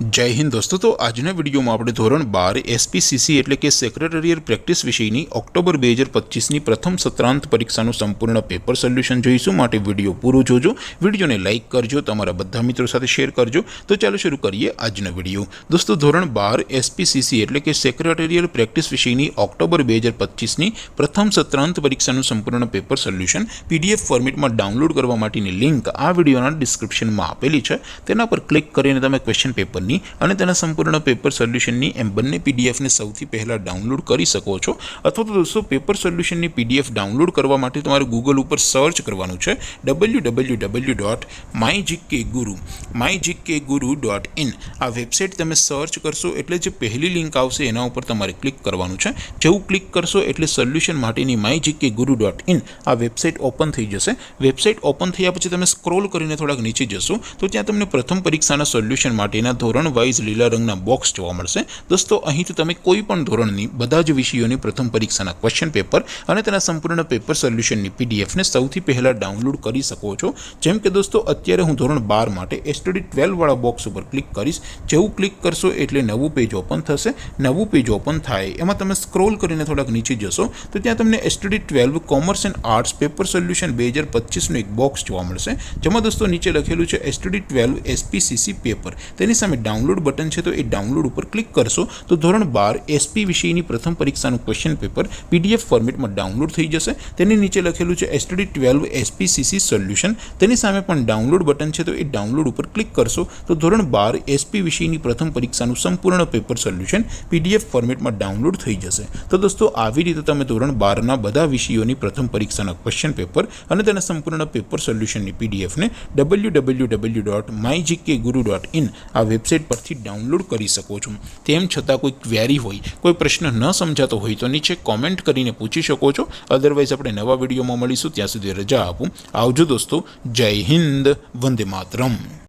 जय हिंद दोस्तों। तो आजना विडियो में આપણે ધોરણ 12 એસપીસીસી એટલે કે સેક્રેટરીયલ પ્રેક્ટિસ વિષયની ઓક્ટોબર 2025ની પ્રથમ સત્રાંત પરીક્ષાનું સંપૂર્ણ પેપર સોલ્યુશન જોઈશું। માટે વિડિયો પૂરો જોજો, વિડિયોને લાઈક કરજો, તમારા બધા મિત્રો સાથે શેર કરજો। તો ચાલો શરૂ કરીએ આજનો વિડિયો। દોસ્તો ધોરણ 12 એસપીસીસી એટલે કે સેક્રેટરીયલ પ્રેક્ટિસ વિષયની ઓક્ટોબર 2025ની પ્રથમ સત્રાંત પરીક્ષાનું સંપૂર્ણ પેપર સોલ્યુશન પીડીએફ ફોર્મેટમાં ડાઉનલોડ કરવા માટેની લિંક આ વિડિયોના ડિસ્ક્રિપ્શનમાં આપેલી છે। તેના પર ક્લિક કરીને તમે ક્વેશ્ચન પેપરની અને તેના સંપૂર્ણ પેપર સોલ્યુશનની એમ બંને પીડીએફને સૌથી પહેલા ડાઉનલોડ કરી શકો છો। અથવા તો દોસ્તો પેપર સોલ્યુશનની પીડીએફ ડાઉનલોડ કરવા માટે તમારે ગૂગલ ઉપર સર્ચ કરવાનું છે www.mygkguru.in। આ વેબસાઇટ તમે સર્ચ કરશો એટલે જે પહેલી લિંક આવશે એના ઉપર તમારે ક્લિક કરવાનું છે। જેવું ક્લિક કરશો એટલે સોલ્યુશન માટેની mygkguru.in આ વેબસાઇટ ઓપન થઈ જશે। વેબસાઇટ ઓપન થયા પછી તમે સ્ક્રોલ કરીને થોડાક નીચે જશો તો ત્યાં તમને પ્રથમ પરીક્ષાના સોલ્યુશન માટેના ધોરણ વાઇઝ લીલા રંગના બોક્સ જોવા મળશે। દોસ્તો અહીંથી તમે કોઈ પણ ધોરણની બધા જ વિષયોની પ્રથમ પરીક્ષાના ક્વેશ્ચન પેપર અને તેના સંપૂર્ણ પેપર સોલ્યુશનની પીડીએફને સૌથી પહેલા ડાઉનલોડ કરી શકો છો। જેમ કે દોસ્તો અત્યારે હું ધોરણ 12 માટે એસટીડી 12 વાળા બોક્સ ઉપર ક્લિક કરીશ। જેવું ક્લિક કરશો એટલે નવું પેજ ઓપન થશે। નવું પેજ ઓપન થાય એમાં તમે સ્ક્રોલ કરીને થોડાક નીચે જશો તો ત્યાં તમને STD 12 commerce and arts paper solution 2025નું એક બોક્સ જોવા મળશે। જેમાં દોસ્તો નીચે લખેલું છે એસટીડી 12 એસપીસીસી પેપર। તેની સામે ડાઉનલોડ બટન છે તો એ ડાઉનલોડ ઉપર ક્લિક કરશો તો ધોરણ 12 એસપી વિષયની પ્રથમ પરીક્ષાનું ક્વેશ્ચન પેપર પીડીએફ ફોર્મેટમાં ડાઉનલોડ થઈ જશે। તેની નીચે લખેલું છે એસટીડી 12 એસપીસીસી સોલ્યુશન। તેની સામે પણ ડાઉનલોડ બટન છે તો એ ડાઉનલોડ ઉપર ક્લિક કરશો તો ધોરણ 12 એસપી વિષયની પ્રથમ પરીક્ષાનું સંપૂર્ણ પેપર સોલ્યુશન પીડીએફ ફોર્મેટમાં ડાઉનલોડ થઈ જશે। તો દોસ્તો આવી રીતે તમે ધોરણ 12ના બધા વિષયોની પ્રથમ પરીક્ષાના ક્વેશ્ચન પેપર અને તેના સંપૂર્ણ પેપર સોલ્યુશનની પીડીએફને www.mygkguru.in આ વેબસાઇટ પરથી ડાઉનલોડ કરી શકો છો। તેમ છતાં કોઈ ક્વેરી હોય, કોઈ પ્રશ્ન ન સમજાતો હોય તો નીચે કોમેન્ટ કરીને પૂછી શકો છો। અધરવાઇઝ આપણે નવા વિડીયોમાં મળીશું, ત્યાં સુધી રજા આપું। આવજો દોસ્તો, જય હિન્દ, વંદે માતરમ।